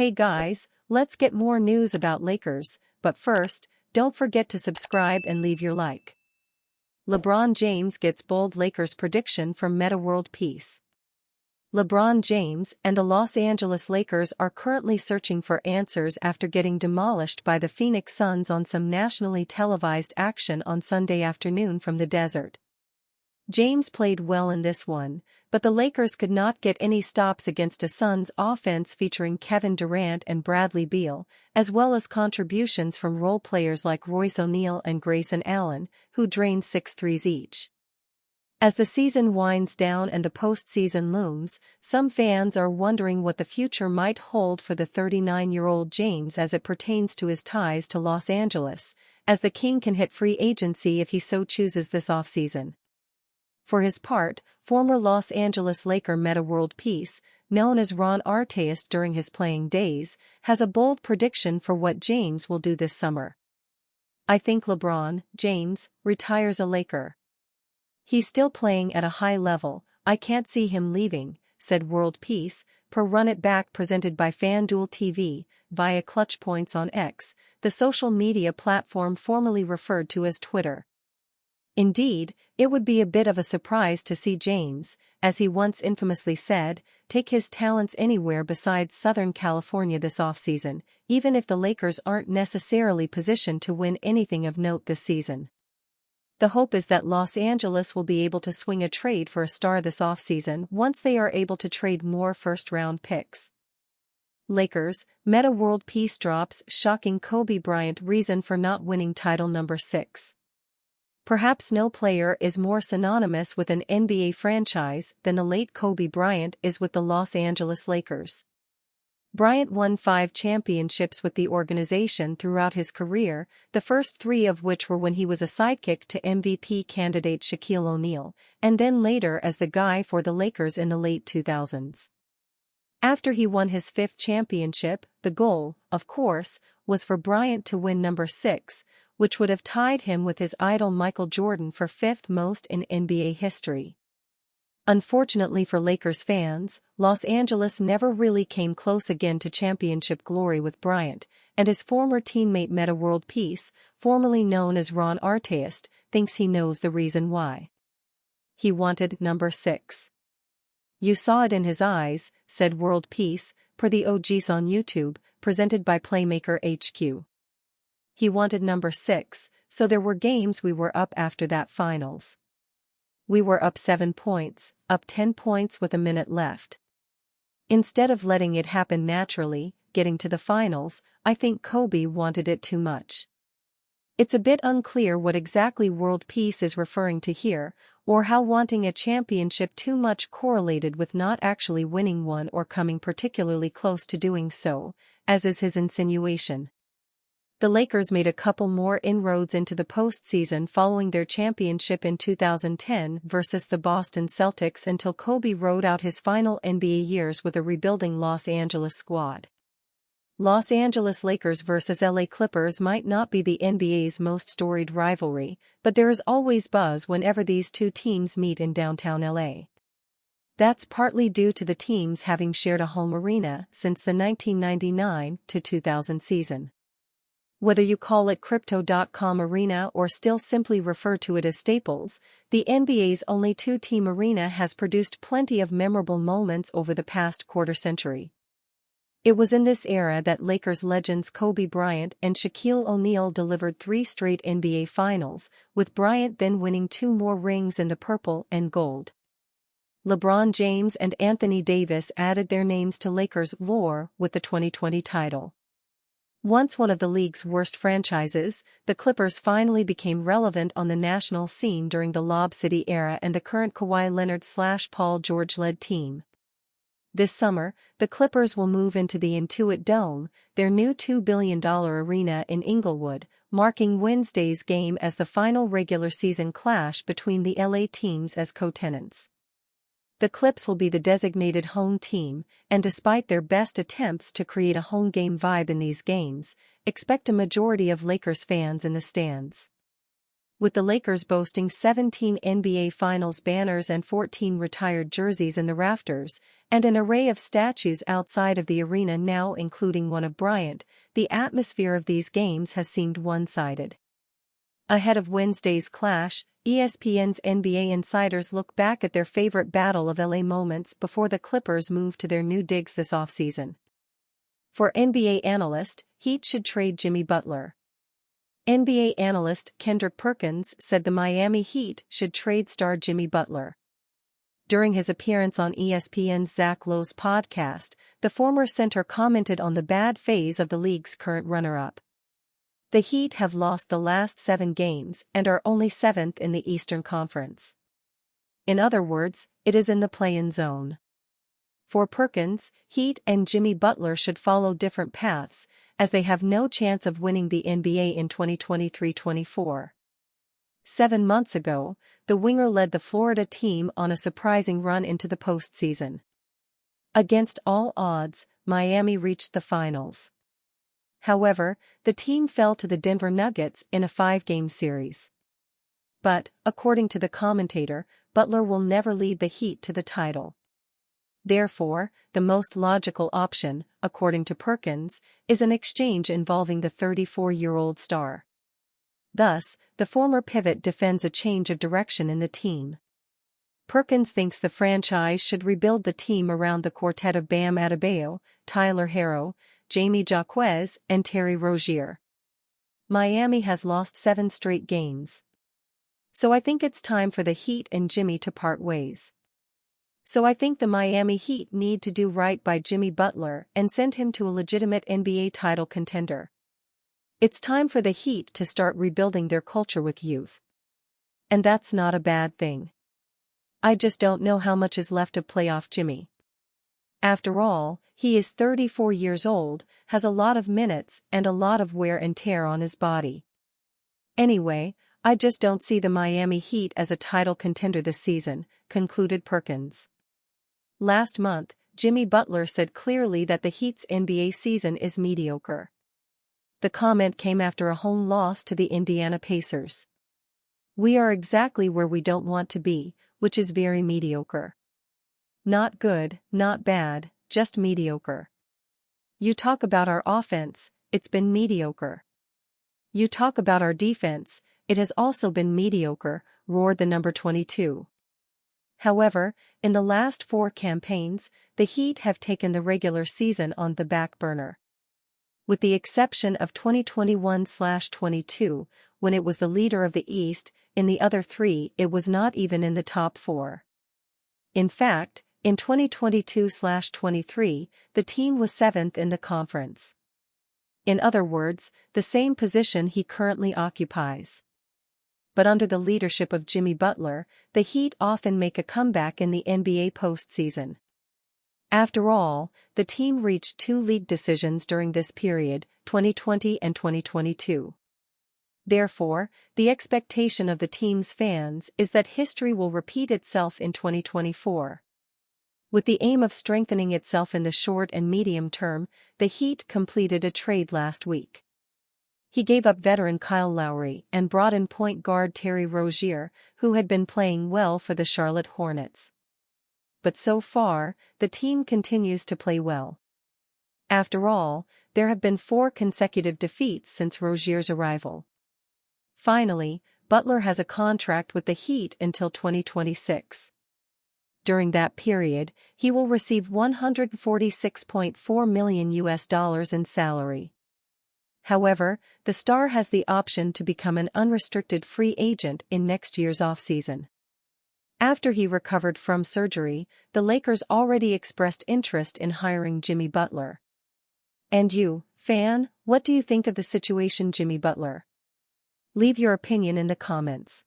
Hey guys, let's get more news about Lakers, but first, don't forget to subscribe and leave your like. LeBron James gets bold Lakers prediction from Meta World Peace. LeBron James and the Los Angeles Lakers are currently searching for answers after getting demolished by the Phoenix Suns on some nationally televised action on Sunday afternoon from the desert. James played well in this one, but the Lakers could not get any stops against a Suns offense featuring Kevin Durant and Bradley Beal, as well as contributions from role players like Royce O'Neal and Grayson Allen, who drained 6 threes each. As the season winds down and the postseason looms, some fans are wondering what the future might hold for the 39-year-old James as it pertains to his ties to Los Angeles, as the King can hit free agency if he so chooses this offseason. For his part, former Los Angeles Laker Meta World Peace, known as Ron Artest during his playing days, has a bold prediction for what James will do this summer. "I think LeBron James retires a Laker. He's still playing at a high level, I can't see him leaving," said World Peace, per Run It Back presented by FanDuel TV, via Clutch Points on X, the social media platform formerly referred to as Twitter. Indeed, it would be a bit of a surprise to see James, as he once infamously said, take his talents anywhere besides Southern California this offseason, even if the Lakers aren't necessarily positioned to win anything of note this season. The hope is that Los Angeles will be able to swing a trade for a star this offseason once they are able to trade more first-round picks. Lakers, Meta World Peace drops shocking Kobe Bryant reason for not winning title number 6. Perhaps no player is more synonymous with an NBA franchise than the late Kobe Bryant is with the Los Angeles Lakers. Bryant won 5 championships with the organization throughout his career, the first 3 of which were when he was a sidekick to MVP candidate Shaquille O'Neal, and then later as the guy for the Lakers in the late 2000s. After he won his 5th championship, the goal, of course, was for Bryant to win number 6, which would have tied him with his idol Michael Jordan for 5th most in NBA history. Unfortunately for Lakers fans, Los Angeles never really came close again to championship glory with Bryant, and his former teammate Meta World Peace, formerly known as Ron Artest, thinks he knows the reason why. He wanted number 6. "You saw it in his eyes," said World Peace, per the OGs on YouTube, presented by Playmaker HQ. "He wanted number 6, so there were games we were up after that finals. We were up 7 points, up 10 points with a minute left. Instead of letting it happen naturally, getting to the finals, I think Kobe wanted it too much." It's a bit unclear what exactly World Peace is referring to here, or how wanting a championship too much correlated with not actually winning one or coming particularly close to doing so, as is his insinuation. The Lakers made a couple more inroads into the postseason following their championship in 2010 versus the Boston Celtics until Kobe rode out his final NBA years with a rebuilding Los Angeles squad. Los Angeles Lakers versus LA Clippers might not be the NBA's most storied rivalry, but there is always buzz whenever these two teams meet in downtown LA. That's partly due to the teams having shared a home arena since the 1999 to 2000 season. Whether you call it Crypto.com Arena or still simply refer to it as Staples, the NBA's only 2-team arena has produced plenty of memorable moments over the past quarter-century. It was in this era that Lakers legends Kobe Bryant and Shaquille O'Neal delivered 3 straight NBA Finals, with Bryant then winning 2 more rings in the purple and gold. LeBron James and Anthony Davis added their names to Lakers lore with the 2020 title. Once one of the league's worst franchises, the Clippers finally became relevant on the national scene during the Lob City era and the current Kawhi Leonard/Paul George-led team. This summer, the Clippers will move into the Intuit Dome, their new $2 billion arena in Inglewood, marking Wednesday's game as the final regular season clash between the LA teams as co-tenants. The Clips will be the designated home team, and despite their best attempts to create a home game vibe in these games, expect a majority of Lakers fans in the stands. With the Lakers boasting 17 NBA Finals banners and 14 retired jerseys in the rafters, and an array of statues outside of the arena now including one of Bryant, the atmosphere of these games has seemed one-sided. Ahead of Wednesday's clash, ESPN's NBA insiders look back at their favorite Battle of LA moments before the Clippers move to their new digs this offseason. For NBA analyst, Heat should trade Jimmy Butler. NBA analyst Kendrick Perkins said the Miami Heat should trade star Jimmy Butler. During his appearance on ESPN's Zach Lowe's podcast, the former center commented on the bad phase of the league's current runner-up. The Heat have lost the last 7 games and are only 7th in the Eastern Conference. In other words, it is in the play-in zone. For Perkins, Heat and Jimmy Butler should follow different paths, as they have no chance of winning the NBA in 2023-24. 7 months ago, the winger led the Florida team on a surprising run into the postseason. Against all odds, Miami reached the finals. However, the team fell to the Denver Nuggets in a 5-game series. But, according to the commentator, Butler will never lead the Heat to the title. Therefore, the most logical option, according to Perkins, is an exchange involving the 34-year-old star. Thus, the former pivot defends a change of direction in the team. Perkins thinks the franchise should rebuild the team around the quartet of Bam Adebayo, Tyler Herro, Jamie Jaquez, and Terry Rozier. Miami has lost 7 straight games. So I think it's time for the Heat and Jimmy to part ways. So I think the Miami Heat need to do right by Jimmy Butler and send him to a legitimate NBA title contender. It's time for the Heat to start rebuilding their culture with youth. And that's not a bad thing. I just don't know how much is left of playoff Jimmy. After all, he is 34 years old, has a lot of minutes and a lot of wear and tear on his body. Anyway, I just don't see the Miami Heat as a title contender this season, concluded Perkins. Last month, Jimmy Butler said clearly that the Heat's NBA season is mediocre. The comment came after a home loss to the Indiana Pacers. We are exactly where we don't want to be, which is very mediocre. Not good, not bad, just mediocre. You talk about our offense, it's been mediocre. You talk about our defense, it has also been mediocre, roared the number 22. However, in the last 4 campaigns, the Heat have taken the regular season on the back burner. With the exception of 2021-22, when it was the leader of the East, in the other 3 it was not even in the top 4. In fact, in 2022-23, the team was 7th in the conference. In other words, the same position he currently occupies. But under the leadership of Jimmy Butler, the Heat often make a comeback in the NBA postseason. After all, the team reached 2 league decisions during this period, 2020 and 2022. Therefore, the expectation of the team's fans is that history will repeat itself in 2024. With the aim of strengthening itself in the short and medium term, the Heat completed a trade last week. He gave up veteran Kyle Lowry and brought in point guard Terry Rozier, who had been playing well for the Charlotte Hornets. But so far, the team continues to play well. After all, there have been 4 consecutive defeats since Rozier's arrival. Finally, Butler has a contract with the Heat until 2026. During that period, he will receive $146.4 million in salary. However, the star has the option to become an unrestricted free agent in next year's offseason. After he recovered from surgery, the Lakers already expressed interest in hiring Jimmy Butler. And you, fan, what do you think of the situation Jimmy Butler? Leave your opinion in the comments.